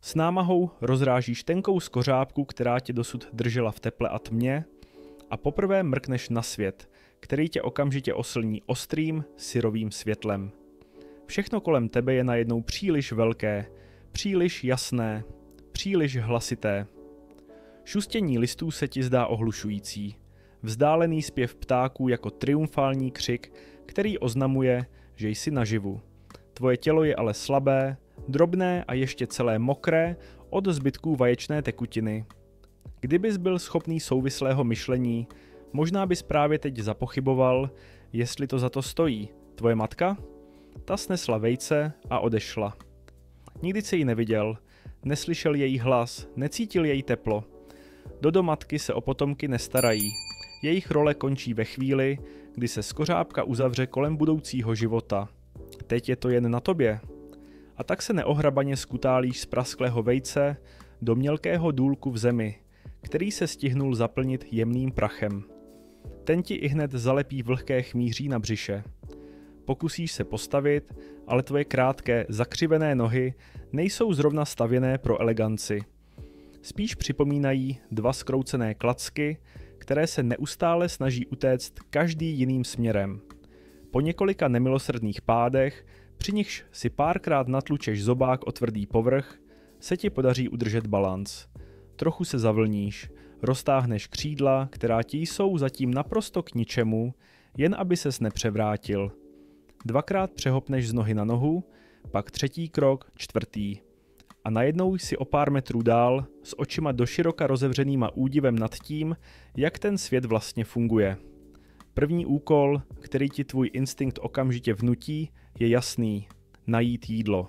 S námahou rozrážíš tenkou skořápku, která tě dosud držela v teple a tmě, a poprvé mrkneš na svět, který tě okamžitě oslní ostrým, syrovým světlem. Všechno kolem tebe je najednou příliš velké, příliš jasné, příliš hlasité. Šustění listů se ti zdá ohlušující. Vzdálený zpěv ptáků jako triumfální křik, který oznamuje, že jsi naživu. Tvoje tělo je ale slabé, drobné a ještě celé mokré od zbytků vaječné tekutiny. Kdybys byl schopný souvislého myšlení, možná bys právě teď zapochyboval, jestli to za to stojí. Tvoje matka? Ta snesla vejce a odešla. Nikdy jsi ji neviděl, neslyšel její hlas, necítil její teplo. Dodo matky se o potomky nestarají. Jejich role končí ve chvíli, kdy se skořápka uzavře kolem budoucího života. Teď je to jen na tobě. A tak se neohrabaně skutálíš z prasklého vejce do mělkého důlku v zemi, který se stihnul zaplnit jemným prachem. Ten ti ihned zalepí vlhké chmíří na břiše. Pokusíš se postavit, ale tvoje krátké, zakřivené nohy nejsou zrovna stavěné pro eleganci. Spíš připomínají dva zkroucené klacky, které se neustále snaží utéct každý jiným směrem. Po několika nemilosrdných pádech, při nichž si párkrát natlučeš zobák o tvrdý povrch, se ti podaří udržet balanc. Trochu se zavlníš, roztáhneš křídla, která ti jsou zatím naprosto k ničemu, jen aby ses nepřevrátil. Dvakrát přehopneš z nohy na nohu, pak třetí krok, čtvrtý. A najednou jsi o pár metrů dál, s očima doširoka rozevřenýma údivem nad tím, jak ten svět vlastně funguje. První úkol, který ti tvůj instinkt okamžitě vnutí, je jasný. Najít jídlo.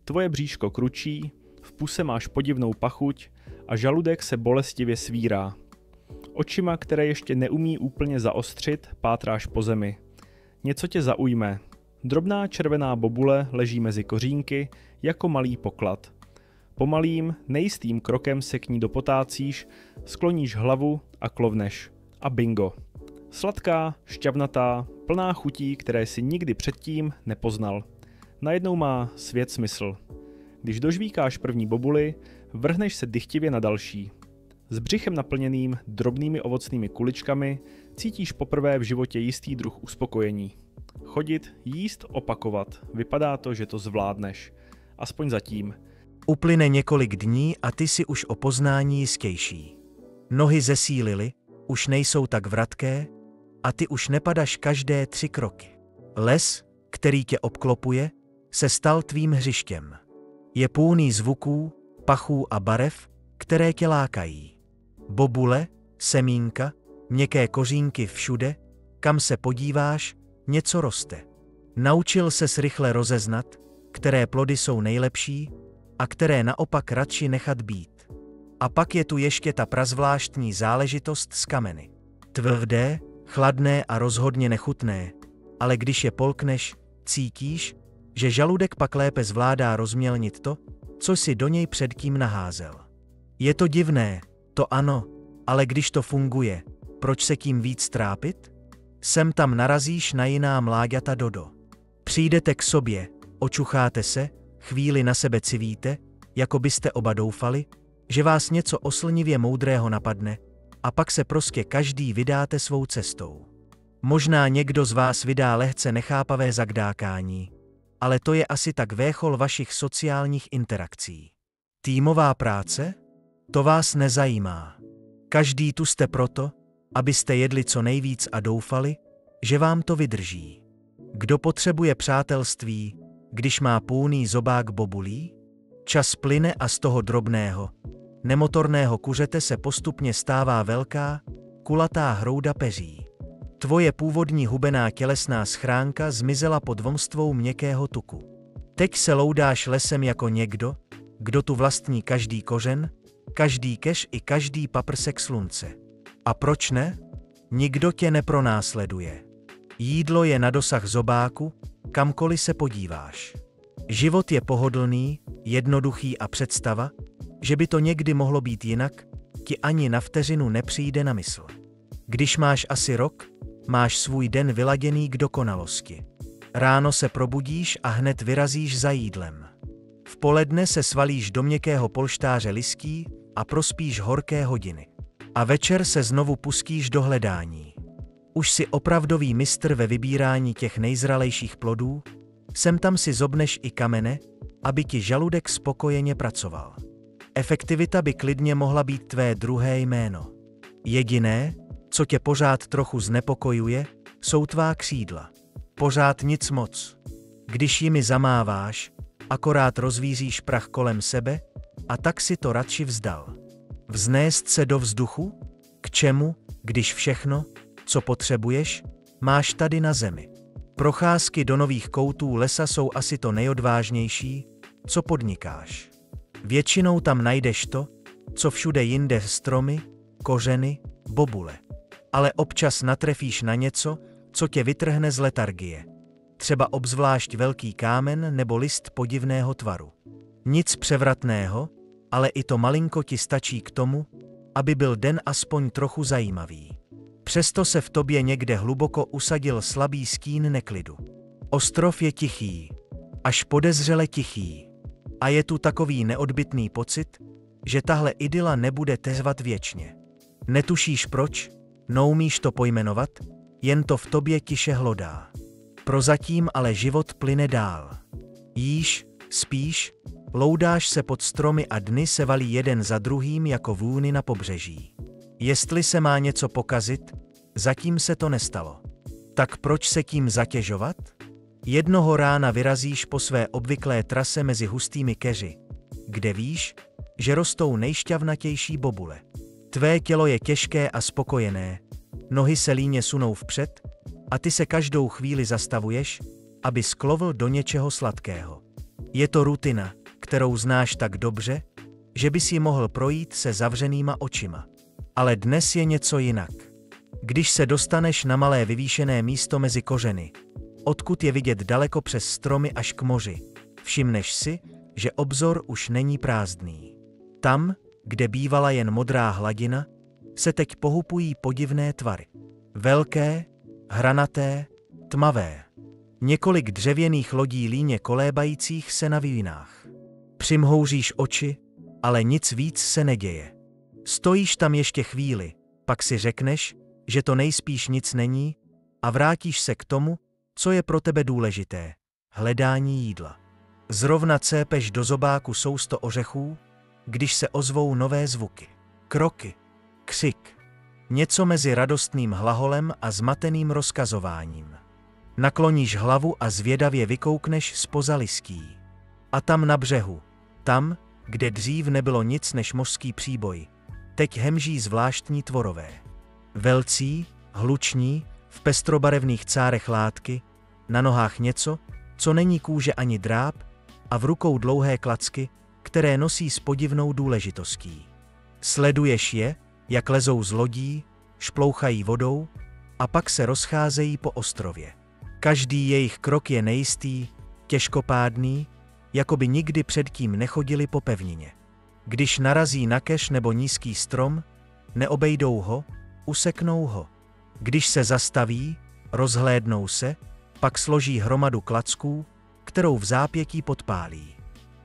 Tvoje bříško kručí, v puse máš podivnou pachuť a žaludek se bolestivě svírá. Očima, které ještě neumí úplně zaostřit, pátráš po zemi. Něco tě zaujme. Drobná červená bobule leží mezi kořínky jako malý poklad. Pomalým, nejistým krokem se k ní dopotácíš, skloníš hlavu a klovneš. A bingo. Sladká, šťavnatá, plná chutí, které si nikdy předtím nepoznal. Najednou má svět smysl. Když dožvíkáš první bobuli, vrhneš se dychtivě na další. S břichem naplněným drobnými ovocnými kuličkami cítíš poprvé v životě jistý druh uspokojení. Chodit, jíst, opakovat. Vypadá to, že to zvládneš. Aspoň zatím. Uplyne několik dní a ty si už o poznání jistější. Nohy zesílily, už nejsou tak vratké a ty už nepadaš každé 3 kroky. Les, který tě obklopuje, se stal tvým hřištěm. Je plný zvuků, pachů a barev, které tě lákají. Bobule, semínka, měkké kořínky všude, kam se podíváš, něco roste. Naučil ses rychle rozeznat, které plody jsou nejlepší a které naopak radši nechat být. A pak je tu ještě ta prazvláštní záležitost s kameny. Tvrdé, chladné a rozhodně nechutné, ale když je polkneš, cítíš, že žaludek pak lépe zvládá rozmělnit to, co si do něj předtím naházel. Je to divné, to ano, ale když to funguje, proč se tím víc trápit? Sem tam narazíš na jiná mláďata Dodo. Přijdete k sobě, očucháte se, chvíli na sebe civíte, jako byste oba doufali, že vás něco oslnivě moudrého napadne, a pak se prostě každý vydáte svou cestou. Možná někdo z vás vydá lehce nechápavé zagdákání, ale to je asi tak véchol vašich sociálních interakcí. Týmová práce? To vás nezajímá. Každý tu jste proto, abyste jedli co nejvíc a doufali, že vám to vydrží. Kdo potřebuje přátelství, když má plný zobák bobulí? Čas plyne a z toho drobného, nemotorného kuřete se postupně stává velká, kulatá hrouda peří. Tvoje původní hubená tělesná schránka zmizela pod vrstvou měkkého tuku. Teď se loudáš lesem jako někdo, kdo tu vlastní každý kořen, každý keš i každý paprsek slunce. A proč ne? Nikdo tě nepronásleduje. Jídlo je na dosah zobáku, kamkoliv se podíváš. Život je pohodlný, jednoduchý a představa, že by to někdy mohlo být jinak, ti ani na vteřinu nepřijde na mysl. Když máš asi rok, máš svůj den vyladěný k dokonalosti. Ráno se probudíš a hned vyrazíš za jídlem. V poledne se svalíš do měkkého polštáře listí a prospíš horké hodiny. A večer se znovu pustíš do hledání. Už si opravdový mistr ve vybírání těch nejzralejších plodů, sem tam si zobneš i kamene, aby ti žaludek spokojeně pracoval. Efektivita by klidně mohla být tvé druhé jméno. Jediné, co tě pořád trochu znepokojuje, jsou tvá křídla. Pořád nic moc. Když jimi zamáváš, akorát rozvíříš prach kolem sebe a tak si to radši vzdal. Vznést se do vzduchu? K čemu, když všechno, co potřebuješ, máš tady na zemi? Procházky do nových koutů lesa jsou asi to nejodvážnější, co podnikáš. Většinou tam najdeš to, co všude jinde stromy, kořeny, bobule. Ale občas natrefíš na něco, co tě vytrhne z letargie. Třeba obzvlášť velký kámen nebo list podivného tvaru. Nic převratného, ale i to malinko ti stačí k tomu, aby byl den aspoň trochu zajímavý. Přesto se v tobě někde hluboko usadil slabý stín neklidu. Ostrov je tichý, až podezřele tichý. A je tu takový neodbytný pocit, že tahle idyla nebude trvat věčně. Netušíš proč, neumíš to pojmenovat, jen to v tobě tiše hlodá. Prozatím ale život plyne dál. Jíš, spíš, loudáš se pod stromy a dny se valí jeden za druhým jako vůny na pobřeží. Jestli se má něco pokazit, zatím se to nestalo. Tak proč se tím zatěžovat? Jednoho rána vyrazíš po své obvyklé trase mezi hustými keři, kde víš, že rostou nejšťavnatější bobule. Tvé tělo je těžké a spokojené, nohy se líně sunou vpřed a ty se každou chvíli zastavuješ, aby sklovl do něčeho sladkého. Je to rutina, kterou znáš tak dobře, že bys ji mohl projít se zavřenýma očima. Ale dnes je něco jinak. Když se dostaneš na malé vyvýšené místo mezi kořeny, odkud je vidět daleko přes stromy až k moři, všimneš si, že obzor už není prázdný. Tam, kde bývala jen modrá hladina, se teď pohupují podivné tvary. Velké, hranaté, tmavé. Několik dřevěných lodí líně kolébajících se na vývinách. Přimhouříš oči, ale nic víc se neděje. Stojíš tam ještě chvíli, pak si řekneš, že to nejspíš nic není a vrátíš se k tomu, co je pro tebe důležité – hledání jídla. Zrovna cépeš do zobáku sousto ořechů, když se ozvou nové zvuky. Kroky, křik, něco mezi radostným hlaholem a zmateným rozkazováním. Nakloníš hlavu a zvědavě vykoukneš zpoza listí. A tam na břehu, tam, kde dřív nebylo nic než mořský příboj, teď hemží zvláštní tvorové. Velcí, hluční, v pestrobarevných cárech látky, na nohách něco, co není kůže ani dráp, a v rukou dlouhé klacky, které nosí s podivnou důležitostí. Sleduješ je, jak lezou z lodí, šplouchají vodou a pak se rozcházejí po ostrově. Každý jejich krok je nejistý, těžkopádný, jako by nikdy předtím nechodili po pevnině. Když narazí na keš nebo nízký strom, neobejdou ho, useknou ho. Když se zastaví, rozhlédnou se, pak složí hromadu klacků, kterou v zápětí podpálí.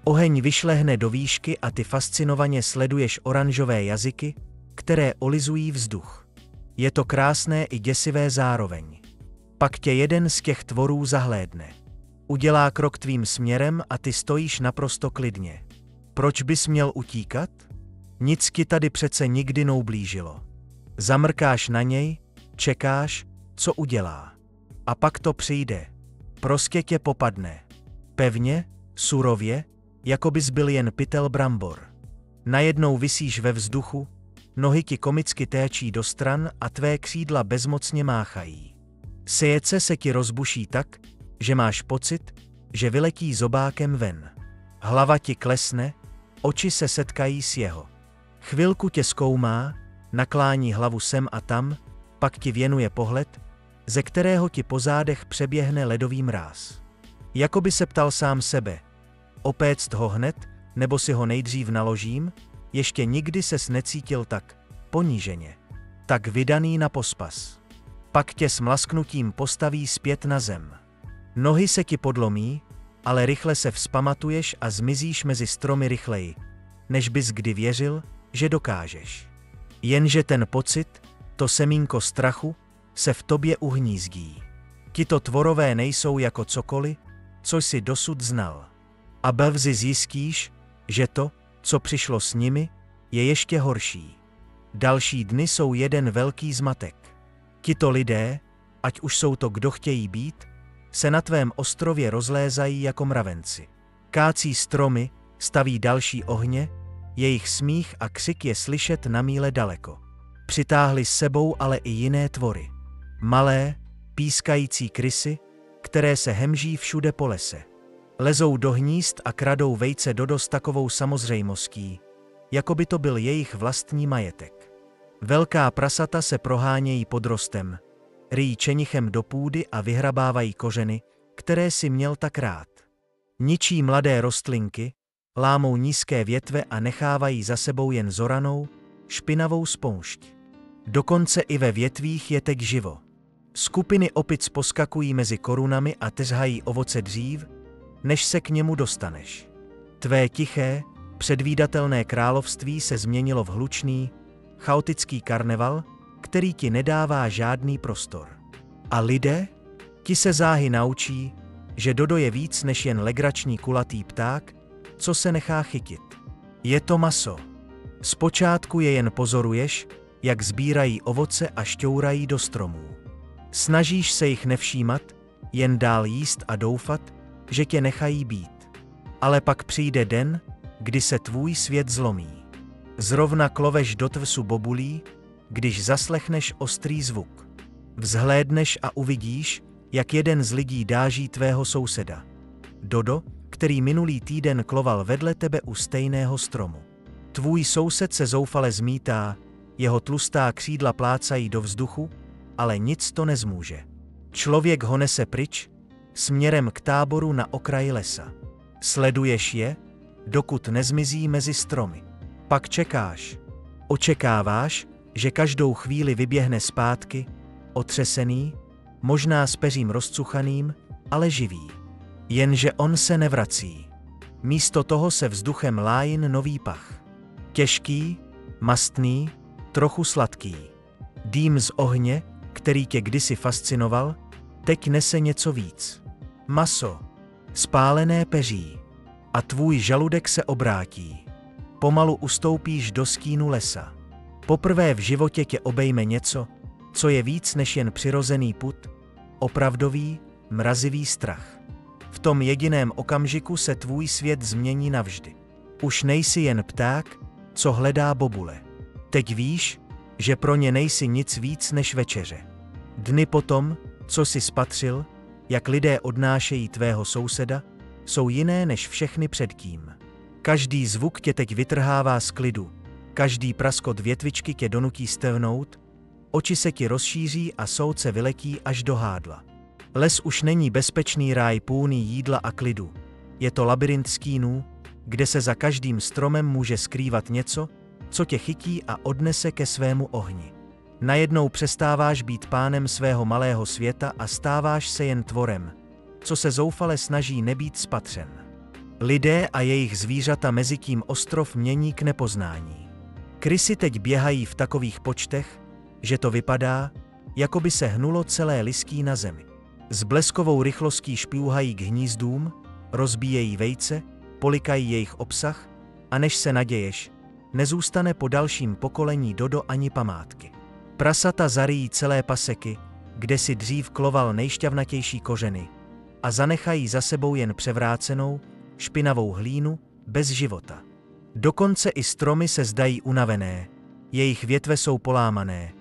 Oheň vyšlehne do výšky a ty fascinovaně sleduješ oranžové jazyky, které olizují vzduch. Je to krásné i děsivé zároveň. Pak tě jeden z těch tvorů zahlédne. Udělá krok tvým směrem a ty stojíš naprosto klidně. Proč bys měl utíkat? Nic ti tady přece nikdy neublížilo. Zamrkáš na něj, čekáš, co udělá. A pak to přijde. Prostě tě popadne. Pevně, surově, jako bys byl jen pytel brambor. Najednou visíš ve vzduchu, nohy ti komicky téčí do stran a tvé křídla bezmocně máchají. Sejece se ti rozbuší tak, že máš pocit, že vyletí zobákem ven. Hlava ti klesne, oči se setkají s jeho. Chvilku tě zkoumá, naklání hlavu sem a tam, pak ti věnuje pohled, ze kterého ti po zádech přeběhne ledový mráz. Jakoby se ptal sám sebe, opéct ho hned, nebo si ho nejdřív naložím, ještě nikdy ses necítil tak poníženě, tak vydaný na pospas. Pak tě s mlasknutím postaví zpět na zem. Nohy se ti podlomí, ale rychle se vzpamatuješ a zmizíš mezi stromy rychleji, než bys kdy věřil, že dokážeš. Jenže ten pocit, to semínko strachu, se v tobě uhnízdí. Tito tvorové nejsou jako cokoliv, co jsi dosud znal. A brzy zjistíš, že to, co přišlo s nimi, je ještě horší. Další dny jsou jeden velký zmatek. Tito lidé, ať už jsou to kdo chtějí být, se na tvém ostrově rozlézají jako mravenci. Kácí stromy, staví další ohně, jejich smích a křik je slyšet na míle daleko. Přitáhli s sebou ale i jiné tvory. Malé, pískající krysy, které se hemží všude po lese. Lezou do hnízd a kradou vejce Dodo s takovou samozřejmostí, jako by to byl jejich vlastní majetek. Velká prasata se prohánějí pod rostem, ryjí čenichem do půdy a vyhrabávají kořeny, které si měl tak rád. Ničí mladé rostlinky, lámou nízké větve a nechávají za sebou jen zoranou, špinavou spoušť. Dokonce i ve větvích je teď živo. Skupiny opic poskakují mezi korunami a teřhají ovoce dřív, než se k němu dostaneš. Tvé tiché, předvídatelné království se změnilo v hlučný, chaotický karneval, který ti nedává žádný prostor. A lidé? Ti se záhy naučí, že Dodo je víc než jen legrační kulatý pták, co se nechá chytit. Je to maso. Zpočátku je jen pozoruješ, jak sbírají ovoce a šťourají do stromů. Snažíš se jich nevšímat, jen dál jíst a doufat, že tě nechají být. Ale pak přijde den, kdy se tvůj svět zlomí. Zrovna kloveš do tvrsu bobulí, když zaslechneš ostrý zvuk. Vzhlédneš a uvidíš, jak jeden z lidí dáží tvého souseda. Dodo, který minulý týden kloval vedle tebe u stejného stromu. Tvůj soused se zoufale zmítá, jeho tlustá křídla plácají do vzduchu, ale nic to nezmůže. Člověk ho nese pryč, směrem k táboru na okraji lesa. Sleduješ je, dokud nezmizí mezi stromy. Pak čekáš. Očekáváš, že každou chvíli vyběhne zpátky, otřesený, možná s peřím rozcuchaným, ale živý. Jenže on se nevrací. Místo toho se vzduchem lájin nový pach. Těžký, mastný, trochu sladký. Dým z ohně, který tě kdysi fascinoval, teď nese něco víc. Maso, spálené peří. A tvůj žaludek se obrátí. Pomalu ustoupíš do stínu lesa. Poprvé v životě tě obejme něco, co je víc než jen přirozený pud, opravdový, mrazivý strach. V tom jediném okamžiku se tvůj svět změní navždy. Už nejsi jen pták, co hledá bobule. Teď víš, že pro ně nejsi nic víc než večeře. Dny potom, co jsi spatřil, jak lidé odnášejí tvého souseda, jsou jiné než všechny předtím. Každý zvuk tě teď vytrhává z klidu, každý praskot větvičky tě donutí stevnout, oči se ti rozšíří a soudce vyletí až do hádla. Les už není bezpečný ráj plný jídla a klidu. Je to labyrint stínů, kde se za každým stromem může skrývat něco, co tě chytí a odnese ke svému ohni. Najednou přestáváš být pánem svého malého světa a stáváš se jen tvorem, co se zoufale snaží nebýt spatřen. Lidé a jejich zvířata mezitím ostrov mění k nepoznání. Krysy teď běhají v takových počtech, že to vypadá, jako by se hnulo celé listí na zemi. S bleskovou rychlostí šplúhají k hnízdům, rozbíjejí vejce, polikají jejich obsah a než se naděješ, nezůstane po dalším pokolení Dodo ani památky. Prasata zaryjí celé paseky, kde si dřív kloval nejšťavnatější kořeny, a zanechají za sebou jen převrácenou, špinavou hlínu bez života. Dokonce i stromy se zdají unavené, jejich větve jsou polámané,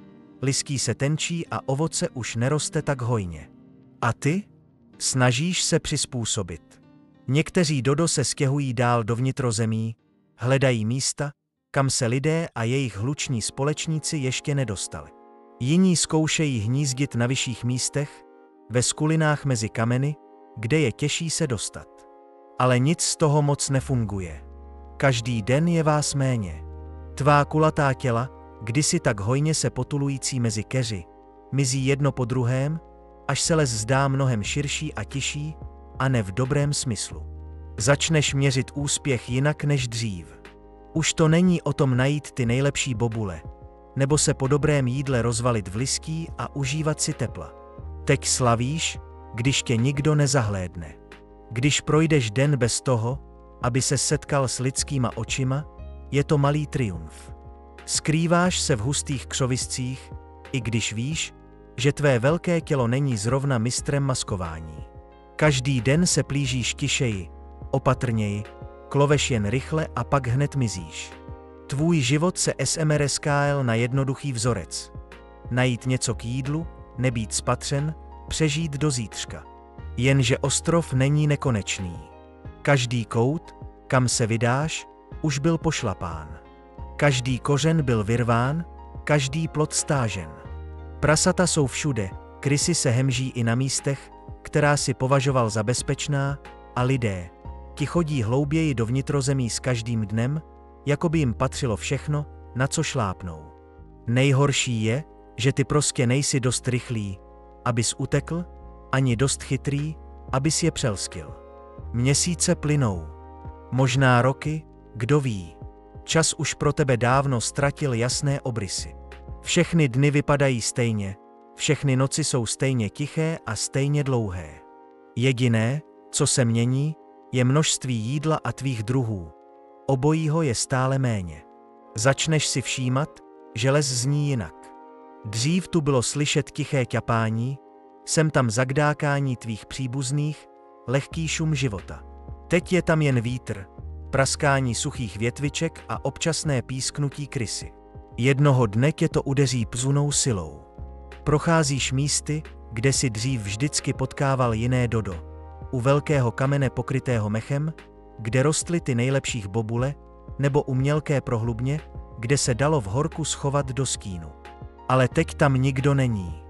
listí se tenčí a ovoce už neroste tak hojně. A ty? Snažíš se přizpůsobit. Někteří Dodo se stěhují dál do vnitrozemí, hledají místa, kam se lidé a jejich hluční společníci ještě nedostali. Jiní zkoušejí hnízdit na vyšších místech, ve skulinách mezi kameny, kde je těžší se dostat. Ale nic z toho moc nefunguje. Každý den je vás méně. Tvá kulatá těla, kdysi tak hojně se potulující mezi keři, mizí jedno po druhém, až se les zdá mnohem širší a tišší, a ne v dobrém smyslu. Začneš měřit úspěch jinak než dřív. Už to není o tom najít ty nejlepší bobule, nebo se po dobrém jídle rozvalit v listí a užívat si tepla. Teď slavíš, když tě nikdo nezahlédne. Když projdeš den bez toho, aby se setkal s lidskýma očima, je to malý triumf. Skrýváš se v hustých křoviscích, i když víš, že tvé velké tělo není zrovna mistrem maskování. Každý den se plížíš tišeji, opatrněji, kloveš jen rychle a pak hned mizíš. Tvůj život se SMRSKL na jednoduchý vzorec. Najít něco k jídlu, nebýt spatřen, přežít do zítřka. Jenže ostrov není nekonečný. Každý kout, kam se vydáš, už byl pošlapán. Každý kořen byl vyrván, každý plod stážen. Prasata jsou všude, krysy se hemží i na místech, která si považoval za bezpečná, a lidé, ti chodí hlouběji do vnitrozemí s každým dnem, jako by jim patřilo všechno, na co šlápnou. Nejhorší je, že ty prostě nejsi dost rychlý, abys utekl, ani dost chytrý, abys je přelskil. Měsíce plynou. Možná roky, kdo ví. Čas už pro tebe dávno ztratil jasné obrysy. Všechny dny vypadají stejně, všechny noci jsou stejně tiché a stejně dlouhé. Jediné, co se mění, je množství jídla a tvých druhů. Obojího je stále méně. Začneš si všímat, že les zní jinak. Dřív tu bylo slyšet tiché ťapání, sem tam zagdákání tvých příbuzných, lehký šum života. Teď je tam jen vítr, praskání suchých větviček a občasné písknutí krysy. Jednoho dne tě to udeří pzunou silou. Procházíš místy, kde si dřív vždycky potkával jiné dodo. U velkého kamene pokrytého mechem, kde rostly ty nejlepších bobule, nebo u mělké prohlubně, kde se dalo v horku schovat do stínu. Ale teď tam nikdo není.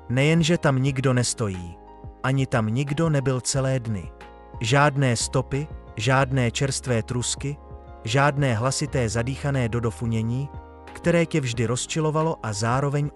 Nejenže tam nikdo nestojí, ani tam nikdo nebyl celé dny. Žádné stopy, žádné čerstvé trusky, žádné hlasité zadýchané dodofunění, které tě vždy rozčilovalo a zároveň